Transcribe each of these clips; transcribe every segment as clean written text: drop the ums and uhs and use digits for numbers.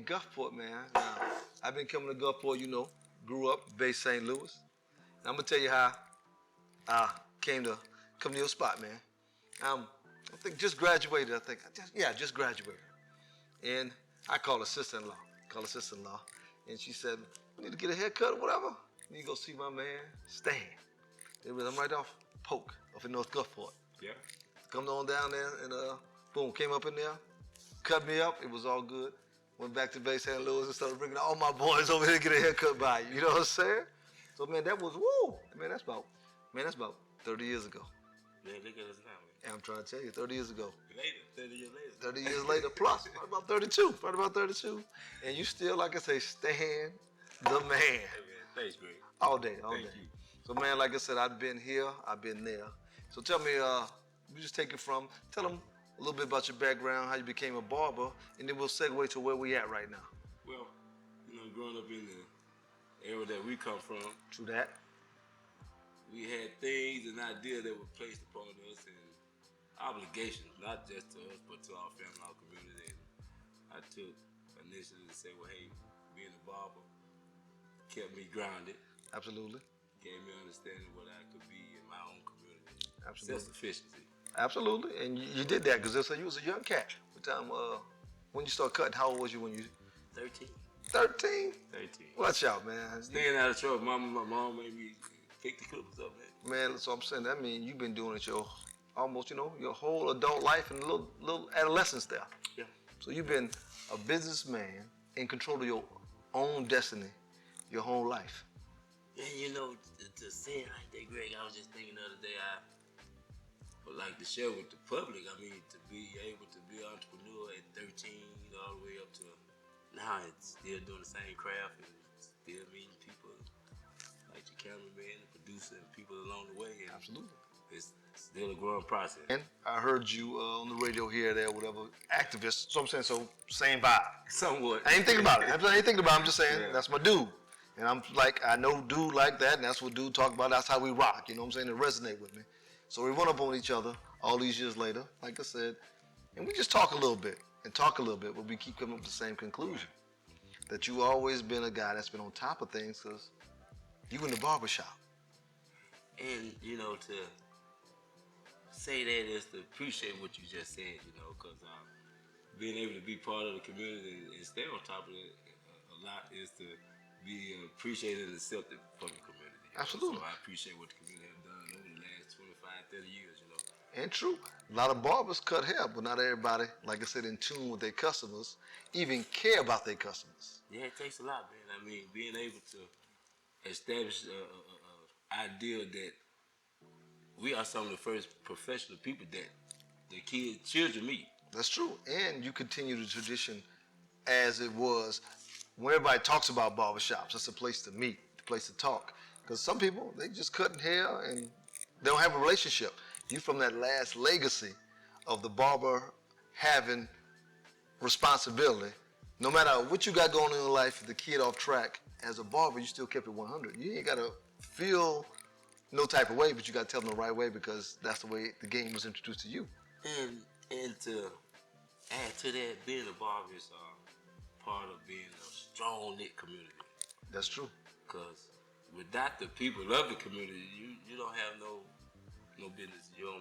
Gulfport, man. Now, I've been coming to Gulfport, you know, grew up, based St. Louis. And I'm gonna tell you how I came to come to your spot, man. I think just graduated, just graduated. And I called her sister-in-law, and she said, "We need to get a haircut or whatever. You need to go see my man, Stan. I'm right off Polk, off in North Gulfport. Yeah. Come on down there, and boom, came up in there, cut me up. It was all good. Went back to Bay St. Louis and started bringing all my boys over here to get a haircut by you. You know what I'm saying? So, man, that was, woo. Man, that's about 30 years ago. Man, look at us now, man. And I'm trying to tell you, 30 years ago. Later, 30 years later. 30 years later, plus, right about 32. And you still, like I say, Stan the man. Hey, man, thanks, Greg. All day. Thank you. So, man, like I said, I've been here, I've been there. So tell me, we just take it from, tell them a little bit about your background, how you became a barber, and then we'll segue to where we at right now. Well, you know, growing up in the area that we come from, True that. we had things and ideas that were placed upon us and obligations, not just to us, but to our family, our community. And I took initiative to say, well, hey, being a barber kept me grounded. Absolutely. Gave me understanding what I could be in my own community. Absolutely. Self-sufficiency. Absolutely, and you did that because you was a young cat. What time, when you started cutting, how old was you when you? 13. 13? 13. Watch out, man. Staying out of trouble. My mom made me pick the clippers up, man. Man, so I'm saying that means you've been doing it your almost, your whole adult life and little adolescence there. Yeah. So you've been a businessman in control of your own destiny, your whole life. And you know, to say it like that, Greg, I was just thinking the other day, I would like to share with the public, I mean, to be able to be an entrepreneur at 13, all the way up to now, it's still doing the same craft and still meeting people like the cameraman, the producer, and people along the way. And Absolutely. it's still a growing process. And I heard you on the radio here, there, whatever, activist. So I'm saying, same vibe. Somewhat. I ain't thinking about it. I'm just saying, Yeah. that's my dude. And I'm like, I know dude like that, and that's what dude talk about. That's how we rock, you know what I'm saying? It resonate with me. So we run up on each other all these years later, like I said, and we just talk a little bit, but we keep coming up with the same conclusion. That you always been a guy that's been on top of things because you in the barbershop. And, you know, to say that is to appreciate what you just said, because being able to be part of the community and stay on top of it a lot is to be appreciated and accepted from the community. Absolutely. So I appreciate what the community has done over the last 25, 30 years, And true, a lot of barbers cut hair, but not everybody, like I said, in tune with their customers, even care about their customers. Yeah, it takes a lot, man. I mean, being able to establish an idea that we are some of the first professional people that the children meet. That's true, and you continue the tradition as it was. When everybody talks about barbershops, it's a place to meet, a place to talk. Because some people, they just cutting hair and they don't have a relationship. You from that last legacy of the barber having responsibility. No matter what you got going on in your life, the kid off track, as a barber, you still kept it 100. You ain't got to feel no type of way, but you got to tell them the right way because that's the way the game was introduced to you. And to add to that, being a barber is part of being a strong-knit community. That's true. Because without the people of the community, you don't have no business. Your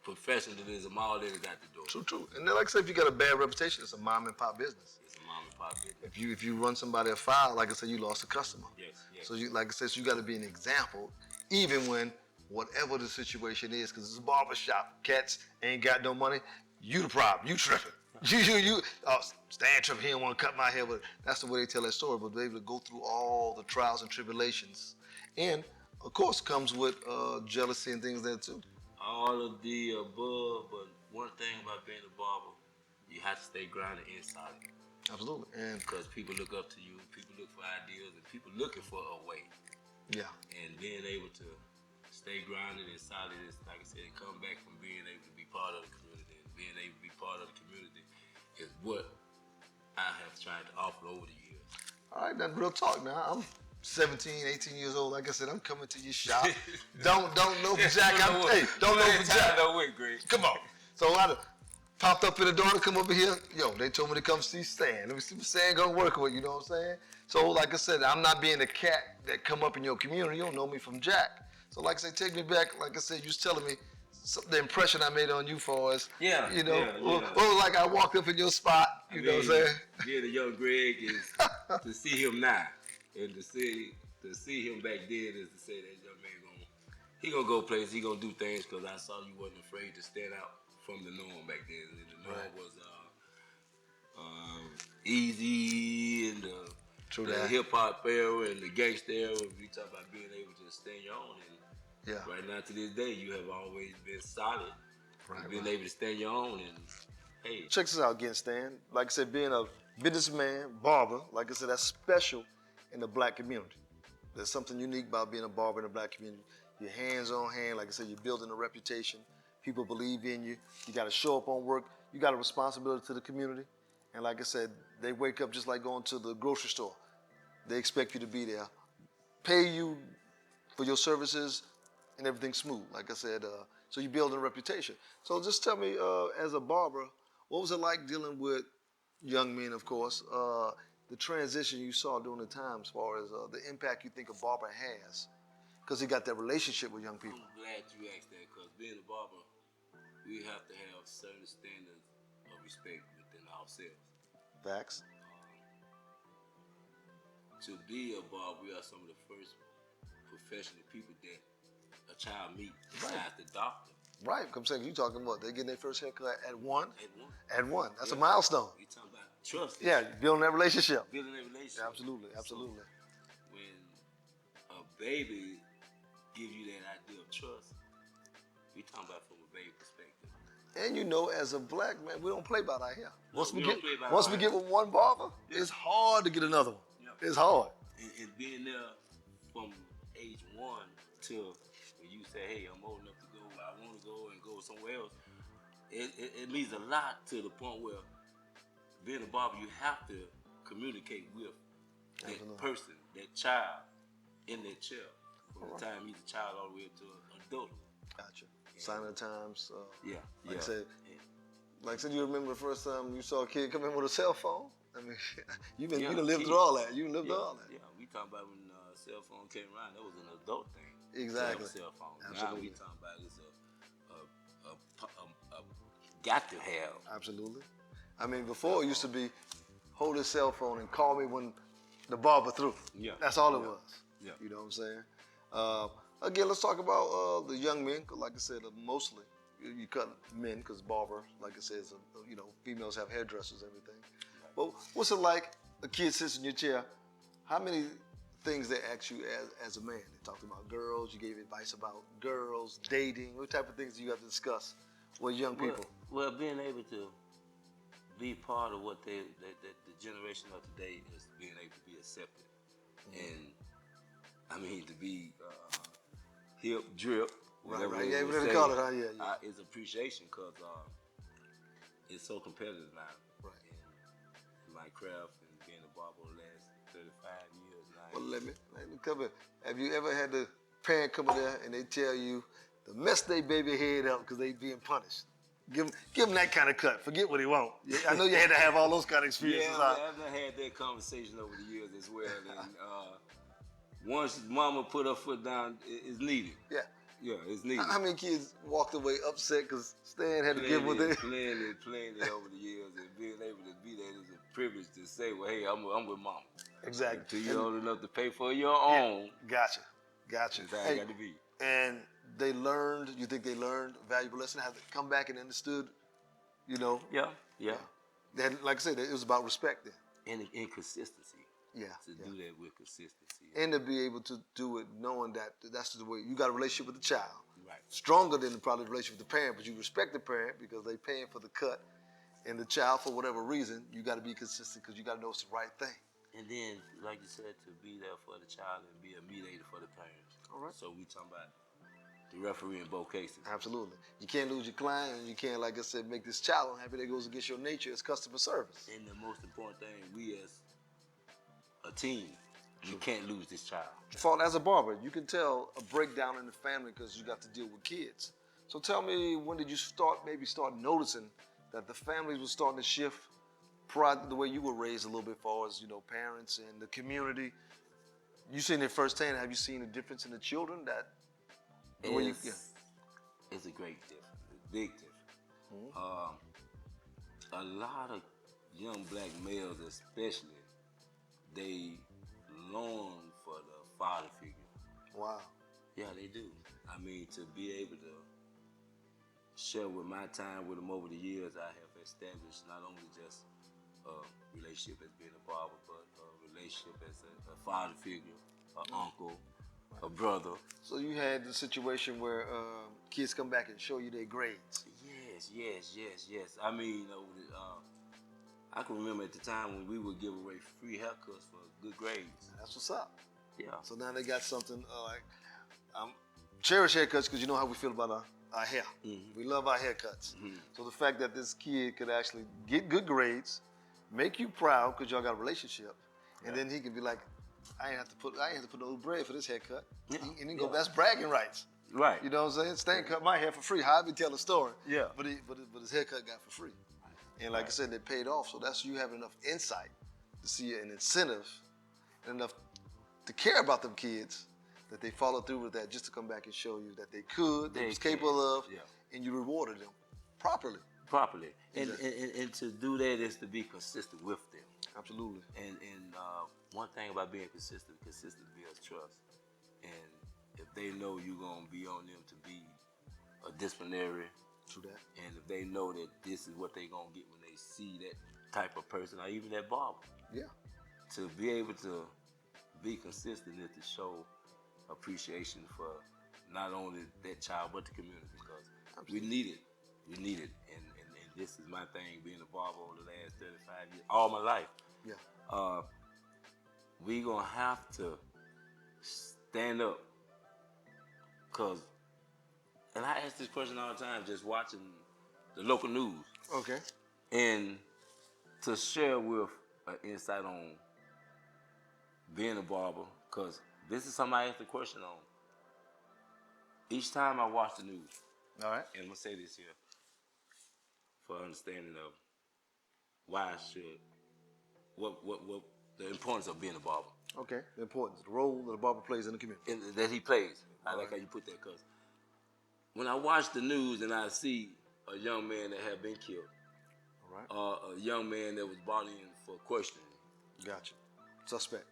professionalism, all that is out the door. True. And then, like I said, if you got a bad reputation, it's a mom and pop business. It's a mom and pop business. If you run somebody afoul, like I said, you lost a customer. Yes. So you, like I said, you got to be an example, even when whatever the situation is, because it's a barbershop. Cats ain't got no money. You the problem. You tripping. You. Stan tripping. He don't want to cut my hair, but that's the way they tell that story. But they're able to go through all the trials and tribulations, and of course comes with jealousy and things there too. All of the above, but one thing about being a barber, you have to stay grounded inside. Absolutely, and because people look up to you, people look for ideas, and people looking for a way. Yeah. And being able to stay grounded and solid is, like I said, come back from being able to be part of the community. And being able to be part of the community is what I have tried to offer over the years. All right, then real talk now. I'm 17, 18 years old. Like I said, I'm coming to your shop. don't know for Jack. Don't know for Jack. No way, Greg. Come on. So popped up in the door to come over here. Yo, they told me to come see Stan. Let me see if Stan gonna work with you, know what I'm saying? So like I said, I'm not being the cat that come up in your community. You don't know me from Jack. So like I said, take me back. Like I said, you was telling me the impression I made on you for us. Yeah, You know, yeah. or like I walked up in your spot. You know what I'm saying? Being a young Greg is to see him now, and to see him back then is to say that young man gonna go places. He gonna do things because I saw you wasn't afraid to stand out from the norm back then. And the norm was easy and the hip hop era and the gangster era. We talk about being able to stand your own. And right now to this day, you have always been solid. Right, being able to stand your own. And hey, check this out again, Stan. Like I said, being a businessman, barber, like I said, that's special in the black community. There's something unique about being a barber in the black community. You're hands on hand, like I said, you're building a reputation. People believe in you. You got to show up on work. You got a responsibility to the community. And like I said, they wake up just like going to the grocery store. They expect you to be there, pay you for your services, and everything smooth. Like I said, so you're building a reputation. So just tell me, as a barber, what was it like dealing with young men, of course, the transition you saw during the time as far as the impact you think a barber has? Because he got that relationship with young people. I'm glad you asked that, because being a barber, we have to have certain standards of respect within ourselves. Facts. To be a barber, we are some of the first professional people that a child meets besides the doctor. Right, I'm saying you talking about they getting their first haircut at one. At one. That's a milestone. You talking about trust? Yeah, building that relationship. Building that relationship. Absolutely. So when a baby gives you that idea of trust, we talking about from a baby perspective. And you know, as a black man, we don't play about our hair. Once we get with one barber, it's hard to get another one. It's hard. And being there from age 1 till when you say, hey, I'm old enough to go where I want to go and go somewhere else, it means a lot to the point where being a barber, you have to communicate with that person, that child in that chair from the time he's a child all the way up to adulthood. Gotcha. Sign of the times. Like I said, you remember the first time you saw a kid come in with a cell phone? I mean, you done lived through all that. You lived through all that. Yeah, we talking about when cell phone came around, that was an adult thing. Exactly. Cell phone. Absolutely. Now we talking about it's a got to have. Absolutely. I mean, before it used to be hold his cell phone and call me when the barber through. Yeah. That's all it was. Yeah. You know what I'm saying? Again, let's talk about the young men, because like I said, mostly you cut men, because barber, like I said, females have hairdressers and everything. But what's it like, a kid sits in your chair, how many things they ask you as a man? They talked about girls, you gave advice about girls, dating, what type of things do you have to discuss with young people? Well, being able to be part of what the generation of today is being able to be accepted. And I mean, to be hip, drip, whatever right. Yeah, whatever they call it, huh? Yeah. It's appreciation, because it's so competitive now. Right. In my craft and being a barber the last 35 years now. Well, let me come in. Have you ever had the parent come in there and they tell you to mess their baby head up because they being punished? Give them that kind of cut. Forget what he want. I know you had to have all those kind of experiences. Yeah, I've had that conversation over the years as well. And once mama put her foot down, it's needed. Yeah. Yeah, it's needed. How many kids walked away upset because Stan had to give with it? Playing it over the years, and being able to be there is a privilege to say, well, hey, I'm with mama. Exactly. Until you're old enough to pay for your own. Gotcha. That's how it got to be. And they learned, you think they learned a valuable lesson? Have they come back and understood, Yeah. They had, like I said, it was about respect then. And consistency. Yeah. To do that with consistency. And to be able to do it knowing that that's the way, you got a relationship with the child. Right. Stronger than probably the relationship with the parent, but you respect the parent because they paying for the cut. And the child, for whatever reason, you got to be consistent because you got to know it's the right thing. And then, like you said, to be there for the child and be a mediator for the parents. All right. So we talking about the referee in both cases. Absolutely. You can't lose your client, and you can't, like I said, make this child unhappy. That goes against your nature as customer service. And the most important thing, we as a team, you can't lose this child. As a barber, you can tell a breakdown in the family because you got to deal with kids. So tell me, when did you start noticing that the families were starting to shift prior to the way you were raised a little bit, as far as parents and the community. You seen it firsthand. Have you seen a difference in the children that the way you? Yeah. It's a great difference, a big difference. A lot of young black males, especially, they long for the father figure. Wow. Yeah, they do. I mean, to be able to share with my time with them over the years, I have established not only just a relationship as being a barber, but a relationship as a father figure, an uncle, a brother. So you had the situation where kids come back and show you their grades. Yes. I mean, I can remember at the time when we would give away free haircuts for good grades. That's what's up. Yeah. So now they got something like cherish haircuts, because you know how we feel about our hair. We love our haircuts. So the fact that this kid could actually get good grades, make you proud because y'all got a relationship, and then he can be like, I ain't have to put no bread for this haircut. And then go, that's bragging rights. Right. You know what I'm saying? Stan cut my hair for free. How I be tell the story. Yeah. But his haircut got for free. And like I said, they paid off. So that's you having enough insight to see an incentive and enough to care about them kids that they followed through with that just to come back and show you that they was capable of, and you rewarded them properly. And to do that is to be consistent with them. Absolutely. And one thing about being consistent builds trust. And if they know you're going to be on them to be a disciplinary, true that. And if they know that this is what they're going to get when they see that type of person, or even that barber. Yeah. To be able to be consistent is to show appreciation for not only that child, but the community, because we need it. We need it. And this is my thing, being a barber over the last 35 years, all my life. Yeah. We gonna have to stand up, and I ask this question all the time, just watching the local news. Okay. And to share with an insight on being a barber, because this is something I ask the question on each time I watch the news. All right. And I'm gonna say this here for understanding of why I should, what the importance of being a barber. Okay, the importance, the role that a barber plays in the community. And that he plays. I like how you put that, because when I watch the news and I see a young man that had been killed, or a young man that was brought in for questioning. Gotcha. Suspect.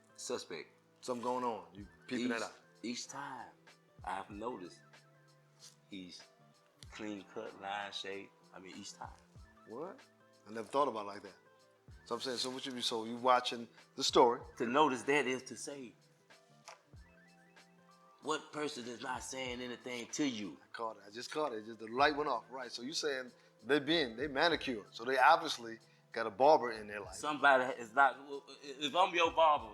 Something going on. You peeping that out. Each time I've noticed he's clean cut, line shaped. I mean, each time. What? I never thought about it like that. So I'm saying, so you watching the story. To notice that is to say, what person is not saying anything to you? I just caught it. Just the light went off. Right. So you saying they manicured. So they obviously got a barber in their life. Somebody is not. If I'm your barber,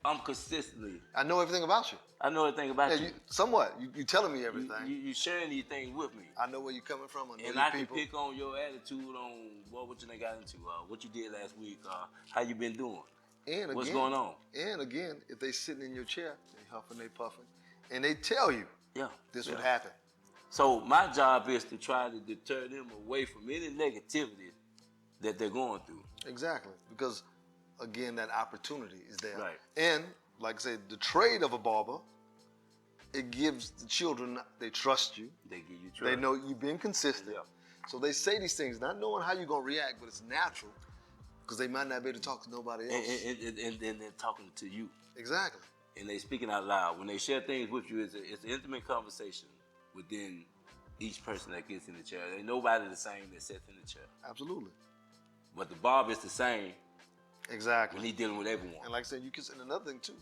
I'm consistently. I know everything about you. I know everything about you. Somewhat. You telling me everything. You sharing these things with me. I know where you're coming from. I can pick on your attitude on what you got into, what you did last week, how you been doing, and what's going on. And again, if they sitting in your chair, they huffing, they puffing, and they tell you, this would happen. So my job is to try to deter them away from any negativity that they're going through. Exactly, because again, that opportunity is there. Right. And like I said, the trade of a barber, it gives the children, they trust you. They give you trust. They know you've been consistent. Yeah. So they say these things, not knowing how you're going to react, but it's natural because they might not be able to talk to nobody else. And they're talking to you. Exactly. And they speaking out loud. When they share things with you, it's an intimate conversation within each person that gets in the chair. Ain't nobody the same that sits in the chair. Absolutely. But the barber is the same. Exactly. When he's dealing with everyone. And like I said, you can, and another thing too.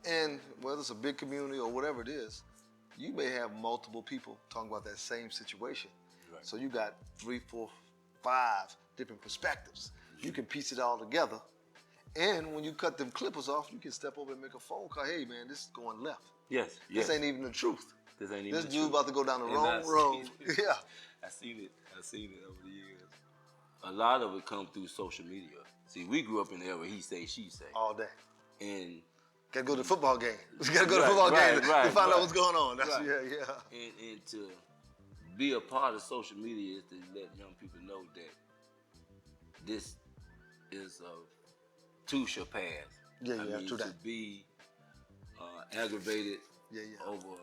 And whether it's a big community or whatever it is, you may have multiple people talking about that same situation. Right. So you got 3, 4, 5 different perspectives. You can piece it all together. And when you cut them clippers off, you can step over and make a phone call. Hey man, this is going left. Yes. This ain't even the truth. This ain't even this the dude truth. About to go down the wrong road. Yeah. I seen it over the years. A lot of it comes through social media. See, we grew up in the era he say, she say. All day. And gotta go to the football game. We gotta go to the football game to find out what's going on. That's, yeah. And to be a part of social media is to let young people know that this is too shall pass. Yeah, I mean, true to that. be aggravated Yeah. over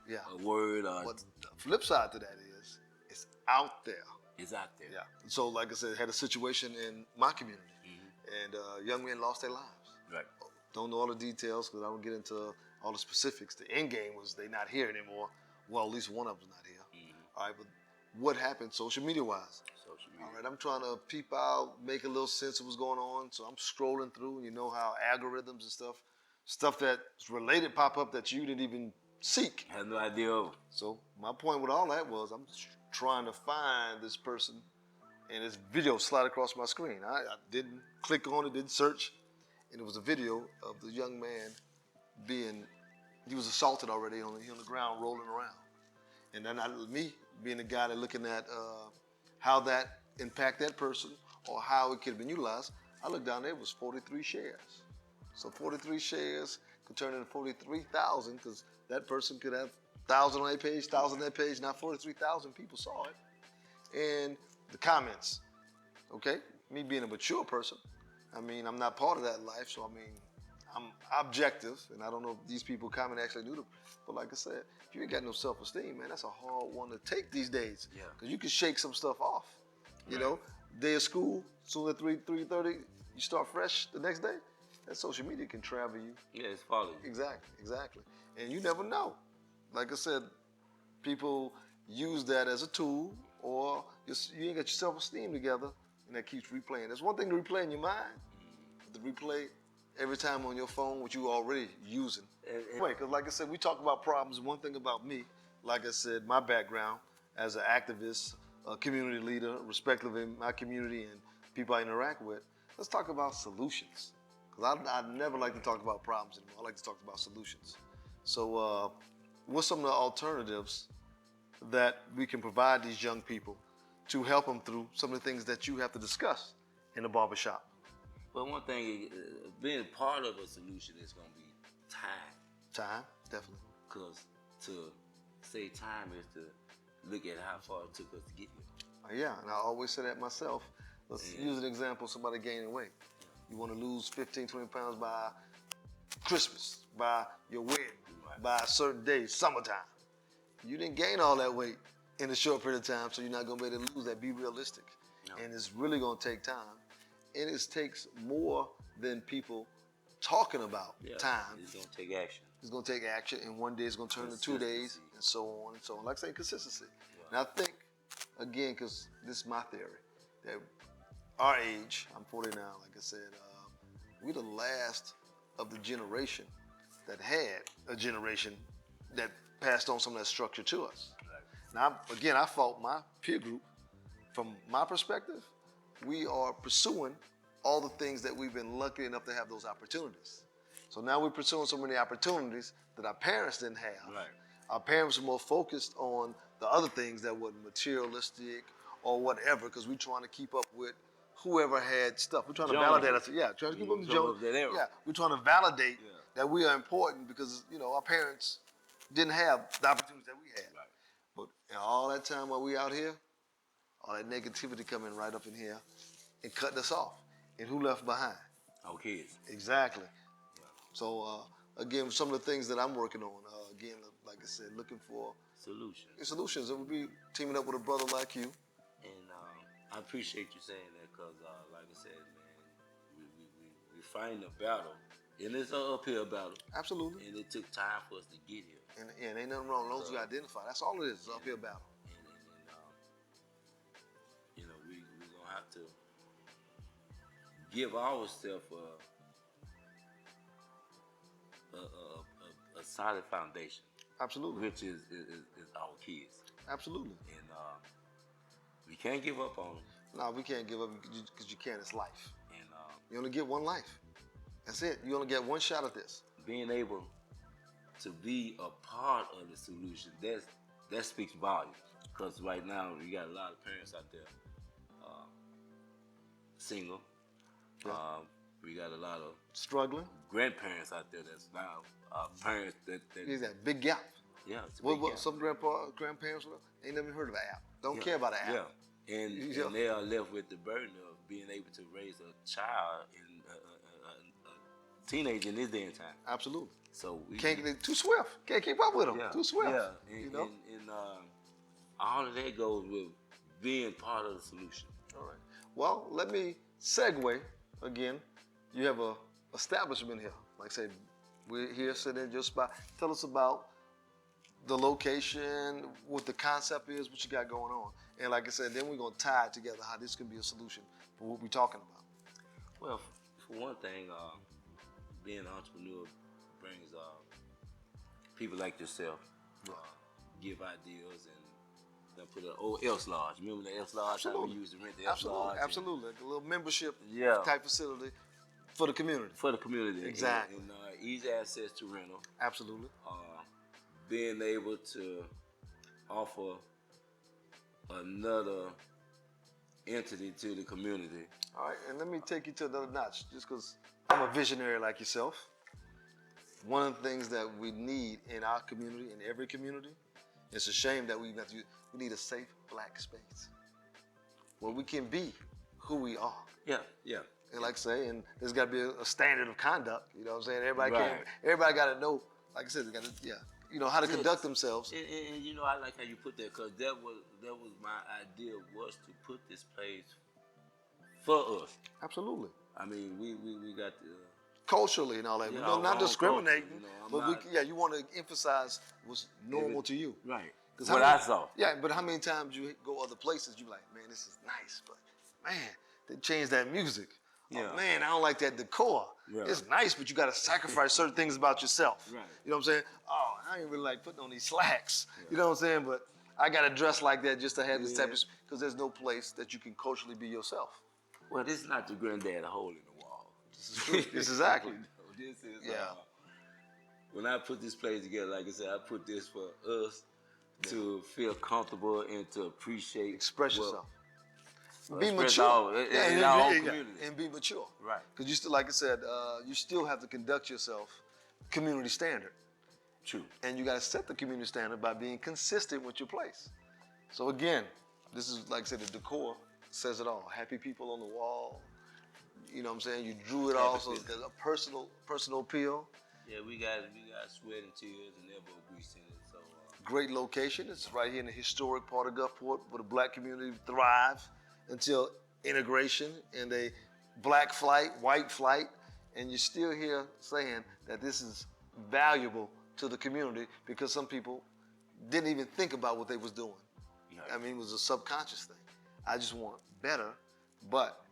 Yeah. a word or But the flip side to that is, it's out there. is out there. Yeah. So, like I said, had a situation in my community, and young men lost their lives. Right. Don't know all the details because I don't get into all the specifics. The end game was they not here anymore. Well, at least one of them's not here. All right, but what happened social media wise? Social media. All right, I'm trying to peep out, make a little sense of what's going on. So I'm scrolling through, and you know how algorithms and stuff that's related pop up that you didn't even seek. Had no idea of. So my point with all that was I'm trying to find this person, and this video slid across my screen. I didn't click on it, didn't search, and it was a video of the young man he was assaulted already on the ground rolling around. And then me being the guy that looking at how that impact that person or how it could have been utilized, I looked down there, it was 43 shares. So 43 shares could turn into 43,000 because that person could have 1,000 on their page, 1,000 on their page, now 43,000 people saw it. And the comments, okay, me being a mature person, I mean, I'm not part of that life, so I mean, I'm objective, and I don't know if these people comment actually knew them, but like I said, if you ain't got no self-esteem, man, that's a hard one to take these days. Yeah. Because you can shake some stuff off. You know, day of school, soon at 3:30, you start fresh the next day. That social media can travel you. Yeah, it's following you. Exactly. And you never know. Like I said, people use that as a tool, or you ain't got your self-esteem together, and that keeps replaying. There's one thing to replay in your mind, but to replay every time on your phone, what you already using. Because like I said, we talk about problems. One thing about me, like I said, my background as an activist, a community leader, respectful in my community and people I interact with, let's talk about solutions. Because I never like to talk about problems anymore. I like to talk about solutions. So what's some of the alternatives that we can provide these young people to help them through some of the things that you have to discuss in the barbershop? But one thing, being part of a solution is going to be time. Time, definitely. Because to say time is to look at how far it took us to get here. Yeah, and I always say that myself. Let's use an example, somebody gaining weight. You want to lose 15, 20 pounds by Christmas, by your wedding, by a certain day, summertime. You didn't gain all that weight in a short period of time, so you're not going to be able to lose that. Be realistic. No. And it's really going to take time. And it takes more than people talking about time. It's going to take action. It's going to take action, and one day it's going to turn into 2 days, and so on and so on. Like I say, consistency. Yeah. And I think, again, because this is my theory, that our age, I'm 40 now, like I said, we're the last of the generation that had a generation that passed on some of that structure to us. Right. Now, I fault my peer group. From my perspective, we are pursuing all the things that we've been lucky enough to have those opportunities. So now we're pursuing so many opportunities that our parents didn't have. Right. Our parents were more focused on the other things that were materialistic or whatever, because we're trying to keep up with whoever had stuff. We're trying to validate us. Yeah, trying to keep up with Jones. Yeah, we're trying to validate that we are important because, you know, our parents didn't have the opportunities that we had. Right. But all that time while we out here, all that negativity coming right up in here and cutting us off. And who left behind? Our kids. Exactly. Yeah. So, again, some of the things that I'm working on, again, like I said, looking for solutions. It would be teaming up with a brother like you. And I appreciate you saying that because, like I said, man, we fighting a battle. And it's an uphill battle. Absolutely. And it took time for us to get here. And ain't nothing wrong. As long as we identify, that's all it is. It's an uphill battle. You know, we're going to have to give ourselves a solid foundation. Absolutely. Which is our kids. Absolutely. And we can't give up on them. No, we can't give up because you can't. It's life. And you only get one life. That's it. You only get one shot at this. Being able to be a part of the solution, that speaks volumes. Because right now, you got a lot of parents out there single. Yeah. We got a lot of struggling grandparents out there that's now parents that there's that big gap. Yeah, it's a What, big what gap. some grandparents ain't never heard of an app. Don't Yeah, care about an app. Yeah, and Yeah. and they are left with the burden of being able to raise a child and a teenager in this day and time. Absolutely. So we They too swift. Can't keep up with them. yeah, Too swift. yeah, You know. and all of that goes with being part of the solution. All right. Well, let me segue again. You have a establishment here. Like I said, we're here sitting in just by. Tell us about the location, what the concept is, what you got going on. And like I said, then we're going to tie it together how this can be a solution for what we're talking about. Well, for one thing, being an entrepreneur brings people like yourself give ideas and they put an old Elks Lodge. Remember the Elks Lodge? How we used to rent the Elks Lodge? Absolutely. Like a little membership Yeah. type facility for the community. For the community. Exactly. And easy access to rental. Absolutely. Being able to offer another entity to the community. All right, and let me take you to another notch, just because I'm a visionary like yourself. One of the things that we need in our community, in every community, it's a shame that we need a safe black space where we can be who we are. Yeah, yeah. And like I say, and there's got to be a standard of conduct. You know what I'm saying? Everybody Right. everybody got to know. Like I said, they got to how to conduct themselves. And you know, I like how you put that because that was my idea was to put this place for us. Absolutely. I mean, we got the Culturally and all that. Yeah, No, not our own discriminating, culture, but you want to emphasize what's normal to you. Right. What I saw. Yeah, but how many times you go other places, you like, man, this is nice, but man, they changed that music. Yeah. Oh, man, I don't like that decor. Yeah. It's nice, but you got to sacrifice certain things about yourself. Right. You know what I'm saying? Oh, I ain't really like putting on these slacks. Yeah. You know what I'm saying? But I got to dress like that just to have this type of, because there's no place that you can culturally be yourself. Well, this is not the granddad hole in the wall. This is true. This is exactly. This is when I put this place together, like I said, I put this for us to feel comfortable and to appreciate. Express yourself. Be mature. In our own community. And be mature. Right. Because you still, like I said, you still have to conduct yourself community standard. True. And you got to set the community standard by being consistent with your place. So again, this is, like I said, the decor says it all. Happy people on the wall. You know what I'm saying? You drew it all, so it's a personal appeal. Yeah, we got sweat and tears and elbow grease in it. So great location. It's right here in the historic part of Gulfport, where the black community thrive until integration and a black flight, white flight, and you're still here saying that this is valuable to the community because some people didn't even think about what they was doing. Yeah. I mean, it was a subconscious thing. I just want better, but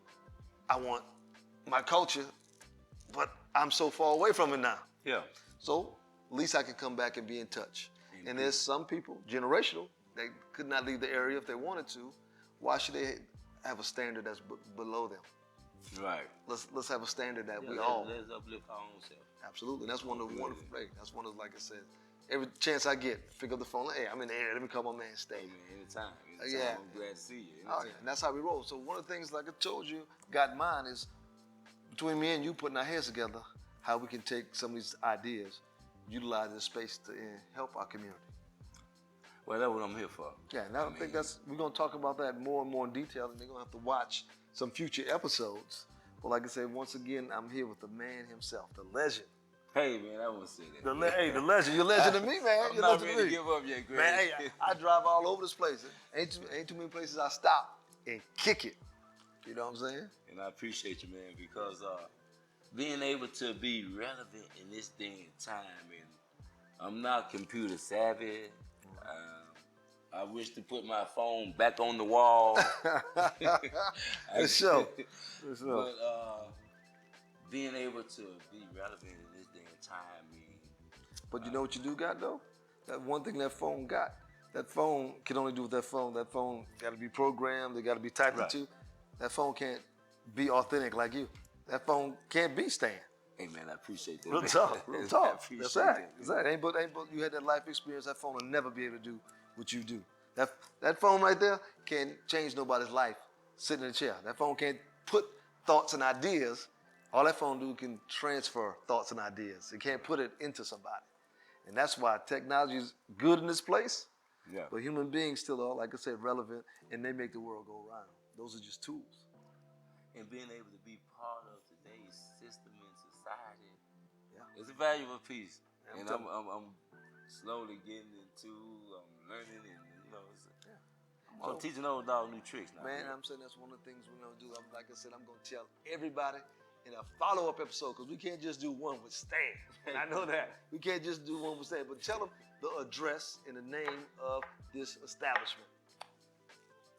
I want my culture, but I'm so far away from it now. Yeah. So at least I can come back and be in touch. And there's some people, generational, they could not leave the area if they wanted to. Why should they have a standard that's below them? Right. Let's have a standard that let's uplift our own self. Absolutely. And that's one of the wonderful things. That's one of, like I said, every chance I get, pick up the phone, hey, I'm in the area, let me call my man Stay. Hey man, anytime. Yeah. I'm glad to see you. Oh, yeah. And that's how we roll. So one of the things, like I told you, got in mind is between me and you putting our heads together, how we can take some of these ideas, utilize this space to help our community. Well, that's what I'm here for. Yeah, and I think we're going to talk about that more and more in detail, and they're going to have to watch some future episodes. But like I said, once again, I'm here with the man himself, the legend. Hey, man, I won't say that. The legend. You're a legend to me, man. I'm not ready to give up yet, Greg. Man, hey, I drive all over this place. Ain't too many places I stop and kick it. You know what I'm saying? And I appreciate you, man, because being able to be relevant in this day and time, and I'm not computer savvy. I wish to put my phone back on the wall. For sure. But being able to be relevant in this day and time, but you know what you do got though? That one thing that phone got. That phone can only do with that phone. That phone got to be programmed. They got to be typed into. That phone can't be authentic like you. That phone can't be Stan. Hey man, I appreciate that. Real talk. That's right. Ain't but you had that life experience. That phone will never be able to do what you do. That phone right there can't change nobody's life sitting in a chair. That phone can't put thoughts and ideas. All that phone do can transfer thoughts and ideas. It can't put it into somebody. And that's why technology is good in this place, Yeah. but human beings still are, like I said, relevant, and they make the world go round. Those are just tools. And being able to be part of today's system and society, Yeah. it's a valuable piece. Yeah, And I'm slowly getting into, I'm learning, and you know, I'm teaching old dog new tricks now. Man, I'm saying that's one of the things we're gonna do. Like I said, I'm gonna tell everybody in a follow-up episode, because we can't just do one with Stan. And I know that. We can't just do one with Stan, but tell them the address and the name of this establishment.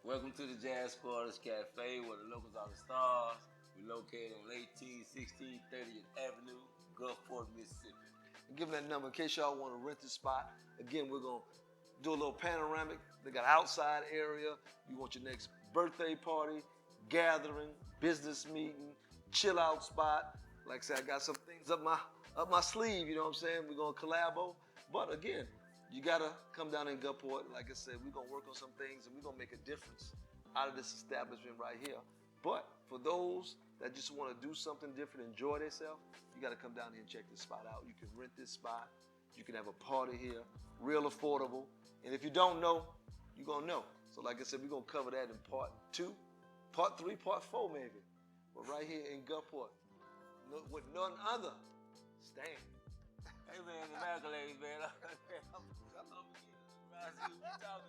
Welcome to the Jazz Quartet Cafe, where the locals are the stars. We're located on 1816 30th Avenue, Gulfport, Mississippi. And give them that number in case y'all want to rent the spot. Again, we're gonna do a little panoramic. They got outside area. You want your next birthday party, gathering, business meeting, chill out spot. Like I said, I got some things up my sleeve, you know what I'm saying? We're gonna collabo. But again, you gotta come down in Gulfport. Like I said, we're gonna work on some things and we're gonna make a difference out of this establishment right here. But for those that just wanna do something different, enjoy themselves, you gotta come down here and check this spot out. You can rent this spot. You can have a party here, real affordable. And if you don't know, you're gonna know. So like I said, we're gonna cover that in part 2, part 3, part 4 maybe. But right here in Gulfport, with none other, Stan. Hey man, the accolades, man. I love you. We talking